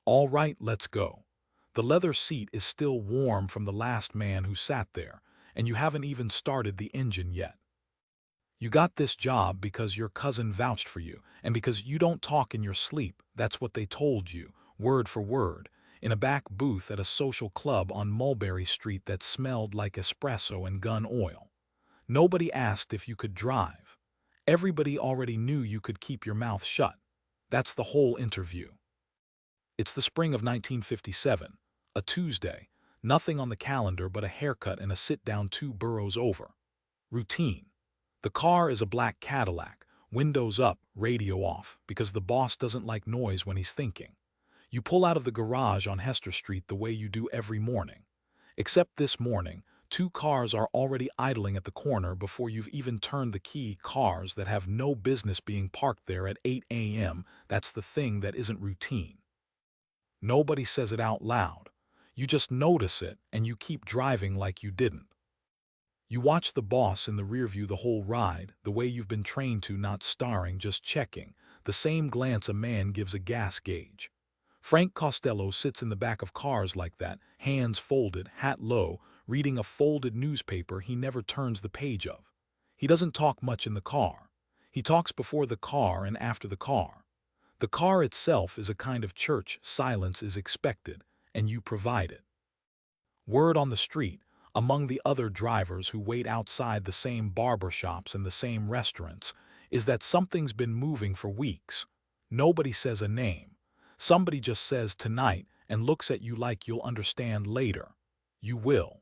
All right, let's go. The leather seat is still warm from the last man who sat there, and you haven't even started the engine yet. You got this job because your cousin vouched for you, and because you don't talk in your sleep. That's what they told you, word for word, in a back booth at a social club on Mulberry Street that smelled like espresso and gun oil. Nobody asked if you could drive. Everybody already knew you could keep your mouth shut. That's the whole interview. It's the spring of 1957, a Tuesday, nothing on the calendar but a haircut and a sit-down 2 boroughs over. Routine. The car is a black Cadillac, windows up, radio off, because the boss doesn't like noise when he's thinking. You pull out of the garage on Hester Street the way you do every morning. Except this morning, 2 cars are already idling at the corner before you've even turned the key. Cars that have no business being parked there at 8 a.m. That's the thing that isn't routine. Nobody says it out loud. You just notice it and you keep driving like you didn't. You watch the boss in the rearview the whole ride, the way you've been trained to, not staring, just checking, the same glance a man gives a gas gauge. Frank Costello sits in the back of cars like that, hands folded, hat low, reading a folded newspaper he never turns the page of. He doesn't talk much in the car. He talks before the car and after the car. The car itself is a kind of church. Silence is expected, and you provide it. Word on the street, among the other drivers who wait outside the same barber shops and the same restaurants, is that something's been moving for weeks. Nobody says a name. Somebody just says tonight and looks at you like you'll understand later. You will.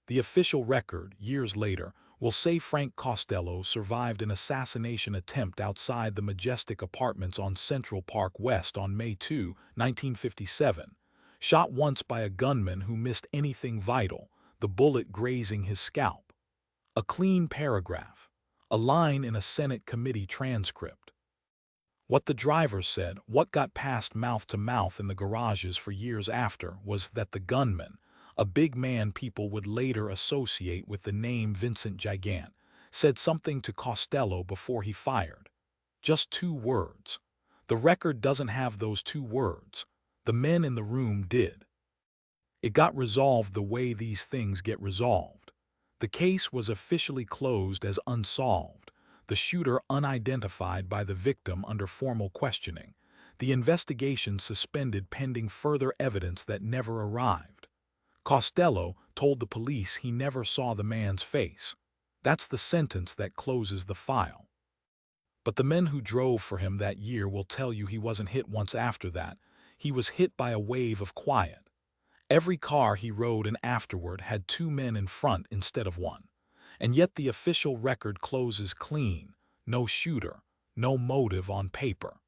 The official record, years later, will say Frank Costello survived an assassination attempt outside the majestic apartments on Central Park West on May 2, 1957, shot once by a gunman who missed anything vital, the bullet grazing his scalp. A clean paragraph, a line in a Senate committee transcript. What the driver said, what got passed mouth to mouth in the garages for years after, was that the gunman, a big man people would later associate with the name Vincent Gigant, said something to Costello before he fired. Just 2 words. The record doesn't have those 2 words. The men in the room did. It got resolved the way these things get resolved. The case was officially closed as unsolved, the shooter unidentified by the victim under formal questioning, the investigation suspended pending further evidence that never arrived. Costello told the police he never saw the man's face. That's the sentence that closes the file. But the men who drove for him that year will tell you he wasn't hit once after that. He was hit by a wave of quiet. Every car he rode in afterward had 2 men in front instead of 1. And yet the official record closes clean. No shooter, no motive on paper.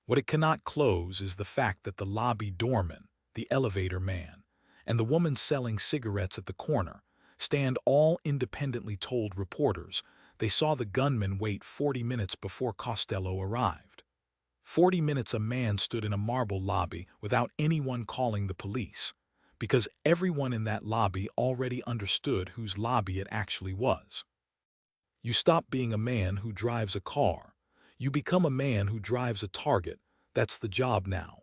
What it cannot close is the fact that the lobby doorman, the elevator man, and the woman selling cigarettes at the corner stand all independently told reporters they saw the gunman wait 40 minutes before Costello arrived. 40 minutes a man stood in a marble lobby without anyone calling the police, because everyone in that lobby already understood whose lobby it actually was. You stop being a man who drives a car. You become a man who drives a target. That's the job now.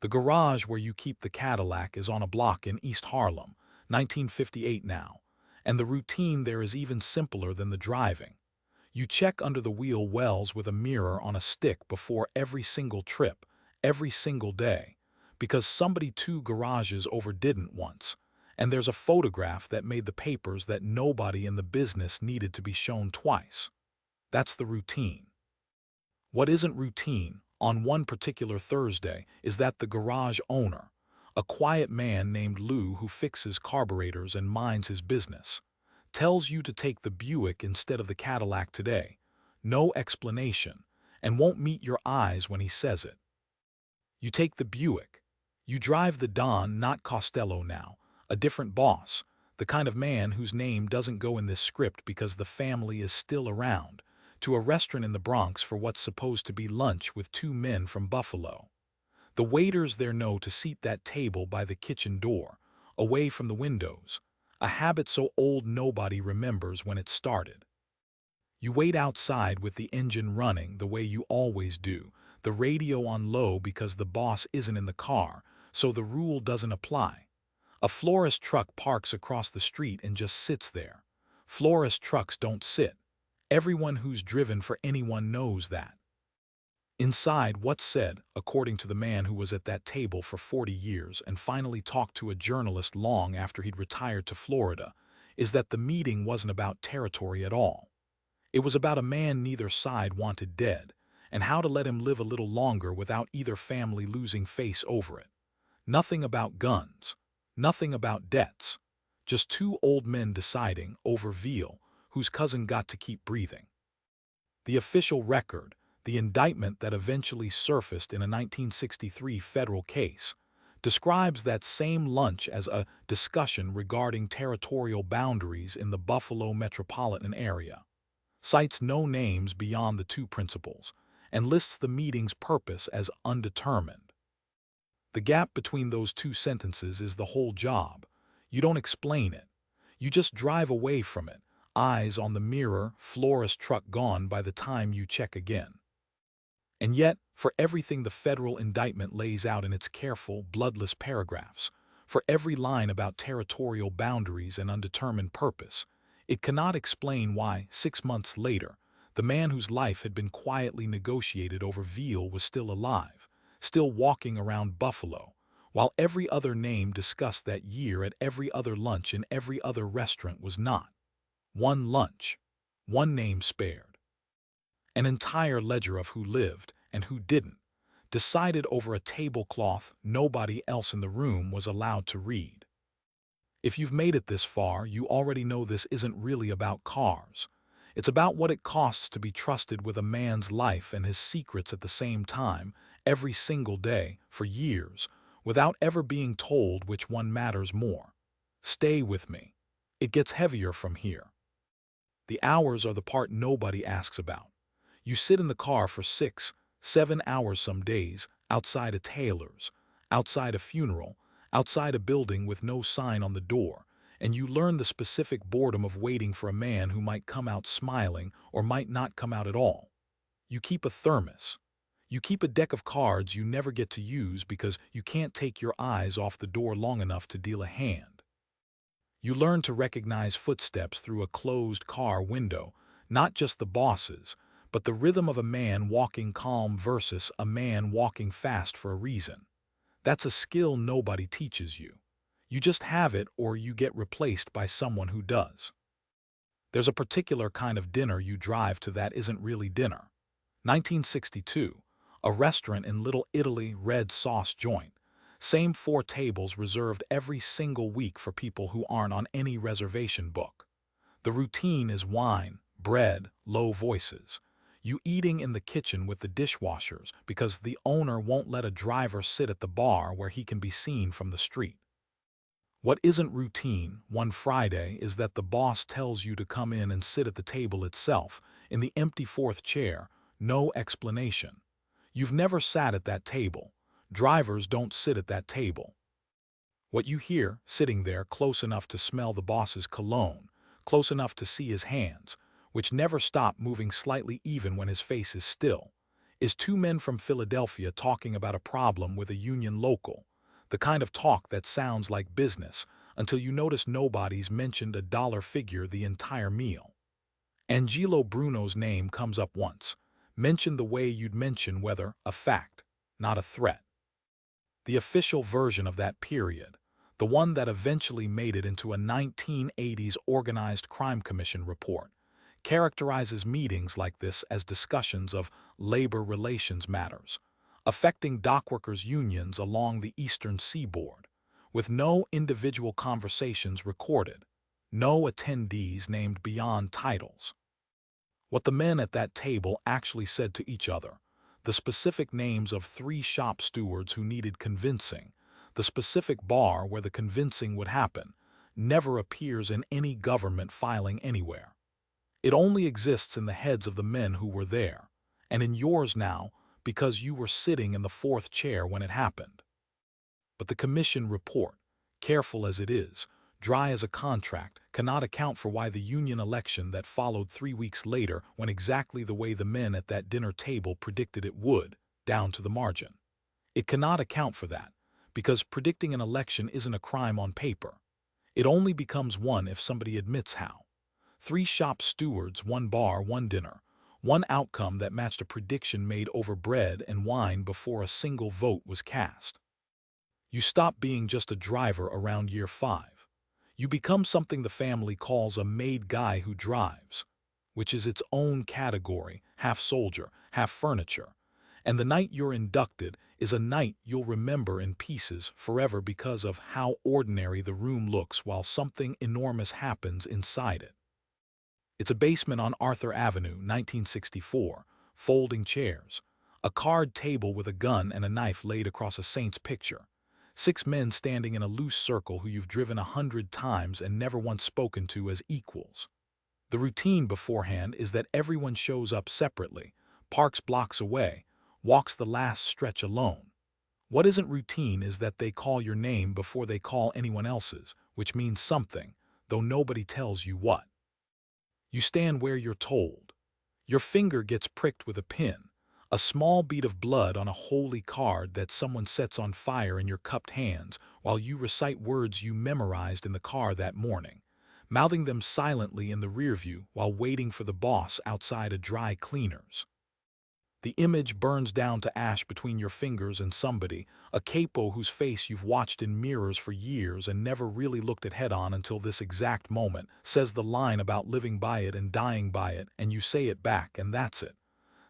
The garage where you keep the Cadillac is on a block in East Harlem, 1958 now, and the routine there is even simpler than the driving. You check under the wheel wells with a mirror on a stick before every single trip, every single day, because somebody 2 garages over didn't once, and there's a photograph that made the papers that nobody in the business needed to be shown twice. That's the routine. What isn't routine, on one particular Thursday, is that the garage owner, a quiet man named Lou who fixes carburetors and minds his business, tells you to take the Buick instead of the Cadillac today, no explanation, and won't meet your eyes when he says it. You take the Buick. You drive the Don, not Costello now, a different boss, the kind of man whose name doesn't go in this script because the family is still around, to a restaurant in the Bronx for what's supposed to be lunch with 2 men from Buffalo. The waiters there know to seat that table by the kitchen door, away from the windows, a habit so old nobody remembers when it started. You wait outside with the engine running the way you always do, the radio on low because the boss isn't in the car, so the rule doesn't apply. A florist truck parks across the street and just sits there. Florist trucks don't sit. Everyone who's driven for anyone knows that. Inside, what's said, according to the man who was at that table for 40 years and finally talked to a journalist long after he'd retired to Florida, is that the meeting wasn't about territory at all. It was about a man neither side wanted dead, and how to let him live a little longer without either family losing face over it. Nothing about guns. Nothing about debts. Just two old men deciding, over veal, whose cousin got to keep breathing. The official record, the indictment that eventually surfaced in a 1963 federal case, describes that same lunch as a discussion regarding territorial boundaries in the Buffalo metropolitan area, cites no names beyond the two principals, and lists the meeting's purpose as undetermined. The gap between those two sentences is the whole job. You don't explain it. You just drive away from it, eyes on the mirror, florist truck gone by the time you check again. And yet, for everything the federal indictment lays out in its careful, bloodless paragraphs, for every line about territorial boundaries and undetermined purpose, it cannot explain why, 6 months later, the man whose life had been quietly negotiated over veal was still alive, still walking around Buffalo, while every other name discussed that year at every other lunch in every other restaurant was not. One lunch, one name spared. An entire ledger of who lived and who didn't, decided over a tablecloth nobody else in the room was allowed to read. If you've made it this far, you already know this isn't really about cars. It's about what it costs to be trusted with a man's life and his secrets at the same time, every single day, for years, without ever being told which one matters more. Stay with me. It gets heavier from here. The hours are the part nobody asks about. You sit in the car for 6, 7 hours some days, outside a tailor's, outside a funeral, outside a building with no sign on the door, and you learn the specific boredom of waiting for a man who might come out smiling or might not come out at all. You keep a thermos. You keep a deck of cards you never get to use because you can't take your eyes off the door long enough to deal a hand. You learn to recognize footsteps through a closed car window, not just the boss's, but the rhythm of a man walking calm versus a man walking fast for a reason. That's a skill nobody teaches you. You just have it or you get replaced by someone who does. There's a particular kind of dinner you drive to that isn't really dinner. 1962, a restaurant in Little Italy, red sauce joint. Same 4 tables reserved every single week for people who aren't on any reservation book. The routine is wine, bread, low voices. You eating in the kitchen with the dishwashers because the owner won't let a driver sit at the bar where he can be seen from the street. What isn't routine, one Friday, is that the boss tells you to come in and sit at the table itself, in the empty 4th chair, no explanation. You've never sat at that table. Drivers don't sit at that table. What you hear, sitting there close enough to smell the boss's cologne, close enough to see his hands, which never stop moving slightly even when his face is still, is 2 men from Philadelphia talking about a problem with a union local, the kind of talk that sounds like business until you notice nobody's mentioned a dollar figure the entire meal. Angelo Bruno's name comes up once, mentioned the way you'd mention whether a fact, not a threat. The official version of that period, the one that eventually made it into a 1980s Organized Crime Commission report, characterizes meetings like this as discussions of labor relations matters, affecting dockworkers' unions along the eastern seaboard, with no individual conversations recorded, no attendees named beyond titles. What the men at that table actually said to each other, the specific names of 3 shop stewards who needed convincing, the specific bar where the convincing would happen, never appears in any government filing anywhere. It only exists in the heads of the men who were there, and in yours now because you were sitting in the 4th chair when it happened. But the commission report, careful as it is, dry as a contract, cannot account for why the union election that followed 3 weeks later went exactly the way the men at that dinner table predicted it would, down to the margin. It cannot account for that, because predicting an election isn't a crime on paper. It only becomes one if somebody admits how. 3 shop stewards, 1 bar, 1 dinner. One outcome that matched a prediction made over bread and wine before a single vote was cast. You stop being just a driver around year 5. You become something the family calls a made guy who drives, which is its own category, half soldier, half furniture. And the night you're inducted is a night you'll remember in pieces forever because of how ordinary the room looks while something enormous happens inside it. It's a basement on Arthur Avenue, 1964, folding chairs, a card table with a gun and a knife laid across a saint's picture, 6 men standing in a loose circle who you've driven 100 times and never once spoken to as equals. The routine beforehand is that everyone shows up separately, parks blocks away, walks the last stretch alone. What isn't routine is that they call your name before they call anyone else's, which means something, though nobody tells you what. You stand where you're told. Your finger gets pricked with a pin, a small bead of blood on a holy card that someone sets on fire in your cupped hands while you recite words you memorized in the car that morning, mouthing them silently in the rearview while waiting for the boss outside a dry cleaners. The image burns down to ash between your fingers and somebody, a capo whose face you've watched in mirrors for years and never really looked at head-on until this exact moment, says the line about living by it and dying by it, and you say it back, and that's it.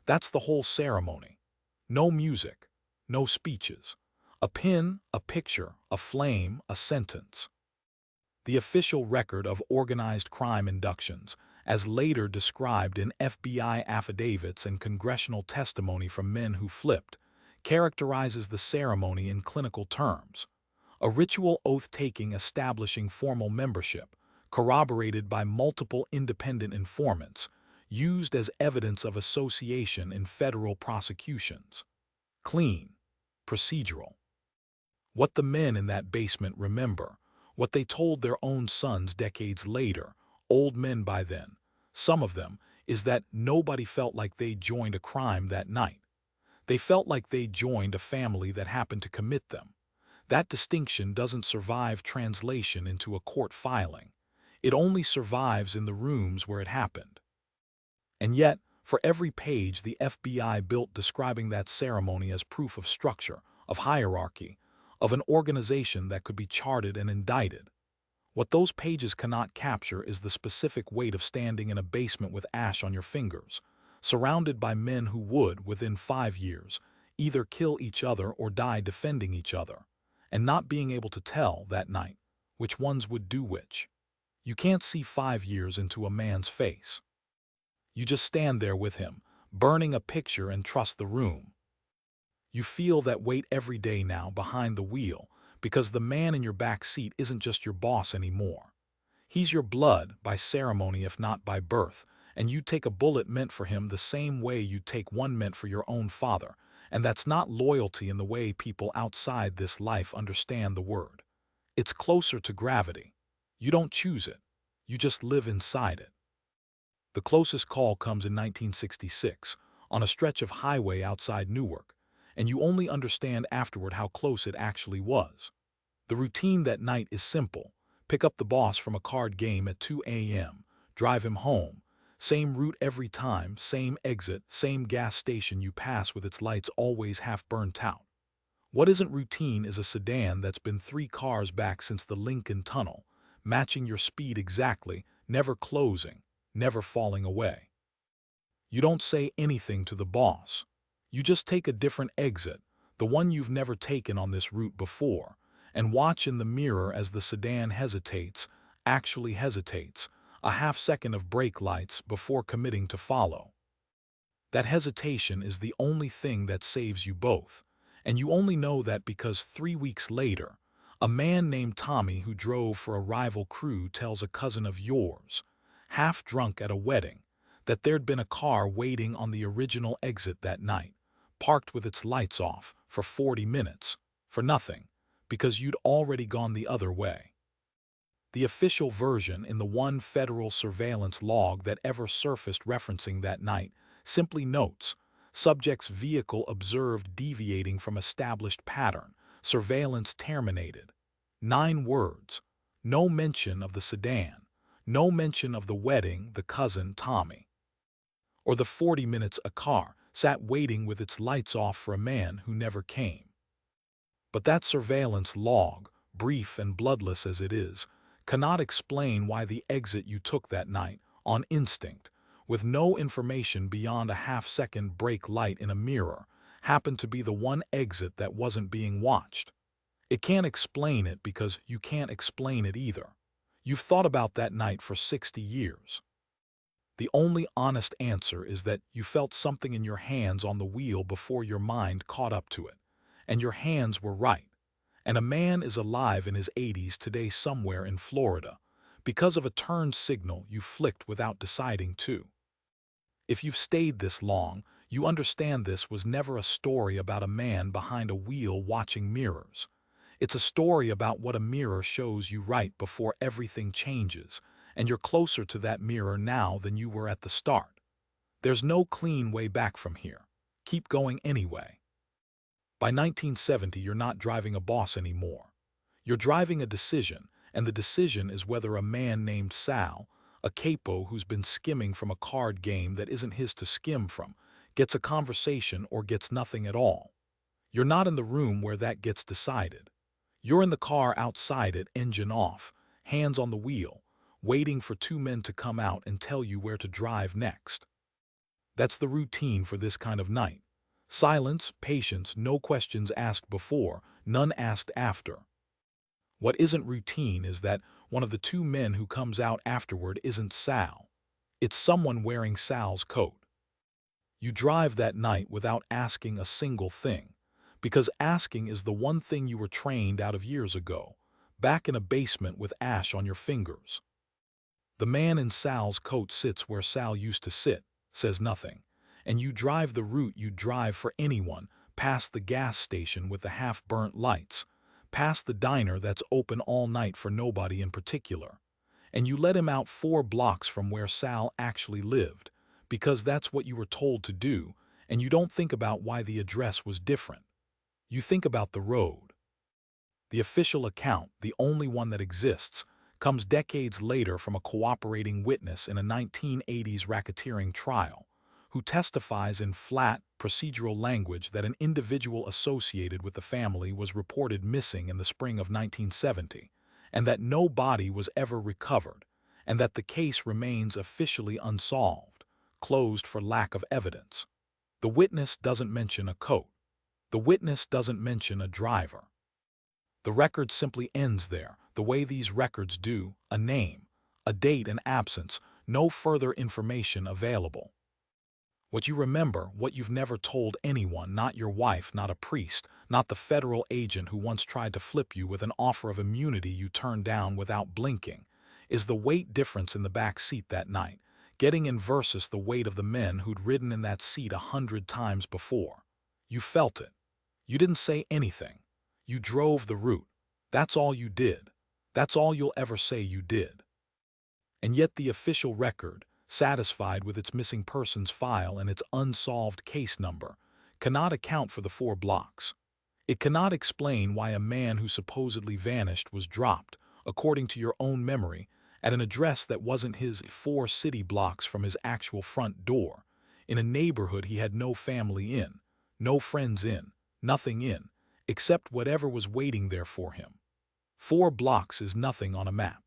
That's the whole ceremony. No music, no speeches. A pin, a picture, a flame, a sentence. The official record of organized crime inductions, as later described in FBI affidavits and congressional testimony from men who flipped, characterizes the ceremony in clinical terms. A ritual oath-taking establishing formal membership, corroborated by multiple independent informants, used as evidence of association in federal prosecutions. Clean. Procedural. What the men in that basement remember, what they told their own sons decades later, old men by then, some of them, is that nobody felt like they joined a crime that night. They felt like they joined a family that happened to commit them. That distinction doesn't survive translation into a court filing. It only survives in the rooms where it happened. And yet, for every page the FBI built describing that ceremony as proof of structure, of hierarchy, of an organization that could be charted and indicted, what those pages cannot capture is the specific weight of standing in a basement with ash on your fingers, surrounded by men who would, within 5 years, either kill each other or die defending each other, and not being able to tell, that night, which ones would do which. You can't see 5 years into a man's face. You just stand there with him, burning a picture, and trust the room. You feel that weight every day now behind the wheel, because the man in your back seat isn't just your boss anymore. He's your blood by ceremony if not by birth, and you take a bullet meant for him the same way you'd take one meant for your own father, and that's not loyalty in the way people outside this life understand the word. It's closer to gravity. You don't choose it. You just live inside it. The closest call comes in 1966, on a stretch of highway outside Newark, and you only understand afterward how close it actually was. The routine that night is simple. Pick up the boss from a card game at 2 a.m., drive him home. Same route every time, same exit, same gas station you pass with its lights always half burnt out. What isn't routine is a sedan that's been 3 cars back since the Lincoln Tunnel, matching your speed exactly, never closing, never falling away. You don't say anything to the boss. You just take a different exit, the one you've never taken on this route before, and watch in the mirror as the sedan hesitates, actually hesitates, a half-second of brake lights before committing to follow. That hesitation is the only thing that saves you both, and you only know that because 3 weeks later, a man named Tommy who drove for a rival crew tells a cousin of yours, half drunk at a wedding, that there'd been a car waiting on the original exit that night, parked with its lights off, for 40 minutes, for nothing, because you'd already gone the other way. The official version in the one federal surveillance log that ever surfaced referencing that night simply notes, Subject's vehicle observed deviating from established pattern. Surveillance terminated. 9 words. No mention of the sedan. No mention of the wedding, the cousin, Tommy. Or the 40 minutes a car sat waiting with its lights off for a man who never came. But that surveillance log, brief and bloodless as it is, cannot explain why the exit you took that night, on instinct, with no information beyond a half-second brake light in a mirror, happened to be the one exit that wasn't being watched. It can't explain it because you can't explain it either. You've thought about that night for 60 years. The only honest answer is that you felt something in your hands on the wheel before your mind caught up to it. And your hands were right. And a man is alive in his 80s today somewhere in Florida because of a turn signal you flicked without deciding to. If you've stayed this long, you understand this was never a story about a man behind a wheel watching mirrors. It's a story about what a mirror shows you right before everything changes, and you're closer to that mirror now than you were at the start. There's no clean way back from here. Keep going anyway. By 1970, you're not driving a boss anymore. You're driving a decision, and the decision is whether a man named Sal, a capo who's been skimming from a card game that isn't his to skim from, gets a conversation or gets nothing at all. You're not in the room where that gets decided. You're in the car outside it, engine off, hands on the wheel, waiting for 2 men to come out and tell you where to drive next. That's the routine for this kind of night. Silence, patience, no questions asked before, none asked after. What isn't routine is that one of the 2 men who comes out afterward isn't Sal. It's someone wearing Sal's coat. You drive that night without asking a single thing, because asking is the one thing you were trained out of years ago, back in a basement with ash on your fingers. The man in Sal's coat sits where Sal used to sit, says nothing, and you drive the route you'd drive for anyone, past the gas station with the half-burnt lights, past the diner that's open all night for nobody in particular, and you let him out 4 blocks from where Sal actually lived, because that's what you were told to do, and you don't think about why the address was different. You think about the road. The official account, the only one that exists, comes decades later from a cooperating witness in a 1980s racketeering trial, who testifies in flat, procedural language that an individual associated with the family was reported missing in the spring of 1970, and that no body was ever recovered, and that the case remains officially unsolved, closed for lack of evidence. The witness doesn't mention a coat. The witness doesn't mention a driver. The record simply ends there, the way these records do, a name, a date and absence, no further information available. What you remember, what you've never told anyone, not your wife, not a priest, not the federal agent who once tried to flip you with an offer of immunity you turned down without blinking, is the weight difference in the back seat that night, getting in versus the weight of the men who'd ridden in that seat 100 times before. You felt it. You didn't say anything. You drove the route. That's all you did. That's all you'll ever say you did. And yet the official record, satisfied with its missing persons file and its unsolved case number, cannot account for the 4 blocks. It cannot explain why a man who supposedly vanished was dropped, according to your own memory, at an address that wasn't his 4 city blocks from his actual front door, in a neighborhood he had no family in, no friends in, nothing in, except whatever was waiting there for him. 4 blocks is nothing on a map.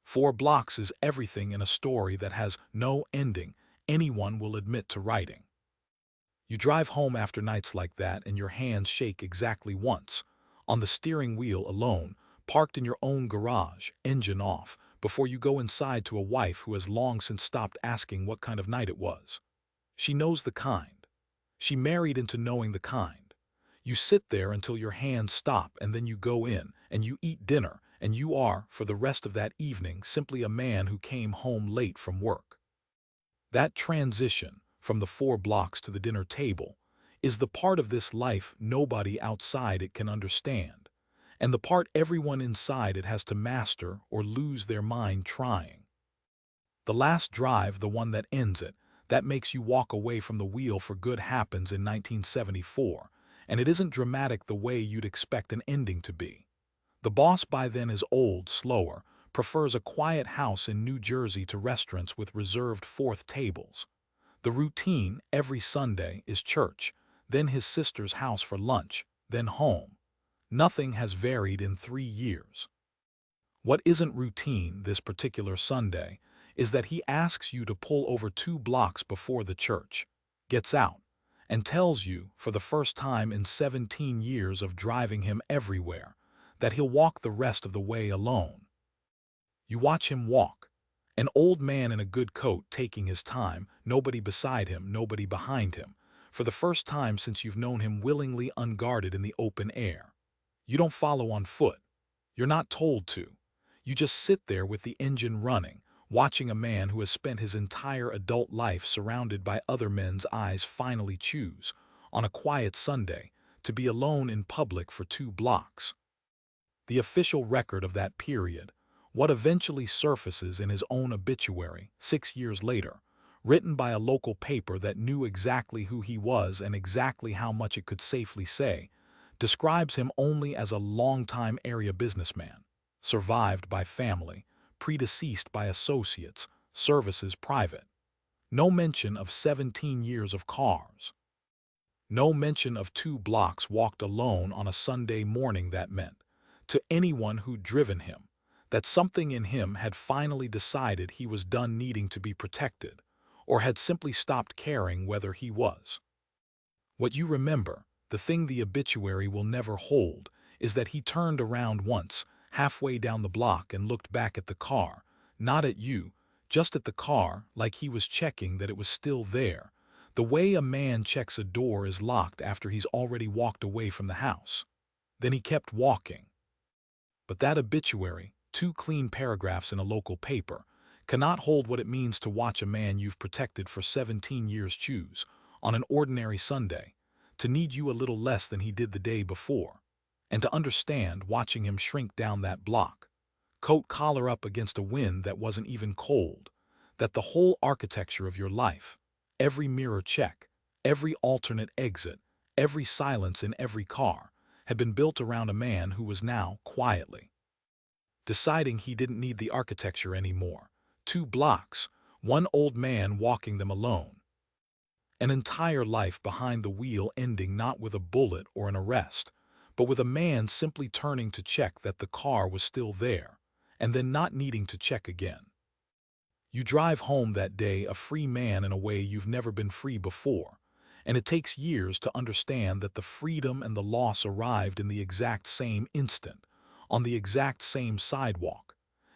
4 blocks is everything in a story that has no ending anyone will admit to writing. You drive home after nights like that and your hands shake exactly once, on the steering wheel alone, parked in your own garage, engine off, before you go inside to a wife who has long since stopped asking what kind of night it was. She knows the kind. She married into knowing the kind. You sit there until your hands stop and then you go in and you eat dinner and you are, for the rest of that evening, simply a man who came home late from work. That transition, from the 4 blocks to the dinner table, is the part of this life nobody outside it can understand, and the part everyone inside it has to master or lose their mind trying. The last drive, the one that ends it, that makes you walk away from the wheel for good happens in 1974, and it isn't dramatic the way you'd expect an ending to be. The boss by then is old, slower, prefers a quiet house in New Jersey to restaurants with reserved fourth tables. The routine, every Sunday, is church, then his sister's house for lunch, then home. Nothing has varied in 3 years. What isn't routine this particular Sunday is that he asks you to pull over 2 blocks before the church, gets out, and tells you, for the first time in 17 years of driving him everywhere, that he'll walk the rest of the way alone. You watch him walk. An old man in a good coat taking his time, nobody beside him, nobody behind him, for the first time since you've known him willingly unguarded in the open air. You don't follow on foot. You're not told to. You just sit there with the engine running, watching a man who has spent his entire adult life surrounded by other men's eyes finally choose, on a quiet Sunday, to be alone in public for 2 blocks. The official record of that period, what eventually surfaces in his own obituary 6 years later, written by a local paper that knew exactly who he was and exactly how much it could safely say, describes him only as a longtime area businessman, survived by family, predeceased by associates, services private. No mention of 17 years of cars. No mention of 2 blocks walked alone on a Sunday morning that meant, to anyone who'd driven him, that something in him had finally decided he was done needing to be protected, or had simply stopped caring whether he was. What you remember, the thing the obituary will never hold, is that he turned around once, halfway down the block, and looked back at the car, not at you, just at the car, like he was checking that it was still there, the way a man checks a door is locked after he's already walked away from the house. Then he kept walking. But that obituary, 2 clean paragraphs in a local paper, cannot hold what it means to watch a man you've protected for 17 years choose, on an ordinary Sunday, to need you a little less than he did the day before, and to understand watching him shrink down that block, coat collar up against a wind that wasn't even cold, that the whole architecture of your life, every mirror check, every alternate exit, every silence in every car, had been built around a man who was now, quietly, deciding he didn't need the architecture anymore. 2 blocks, one old man walking them alone. An entire life behind the wheel ending not with a bullet or an arrest, but with a man simply turning to check that the car was still there, and then not needing to check again. You drive home that day a free man in a way you've never been free before, and it takes years to understand that the freedom and the loss arrived in the exact same instant, on the exact same sidewalk,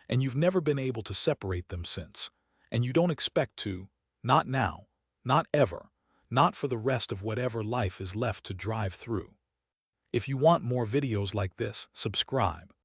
and you've never been able to separate them since, and you don't expect to, not now, not ever, not for the rest of whatever life is left to drive through. If you want more videos like this, subscribe.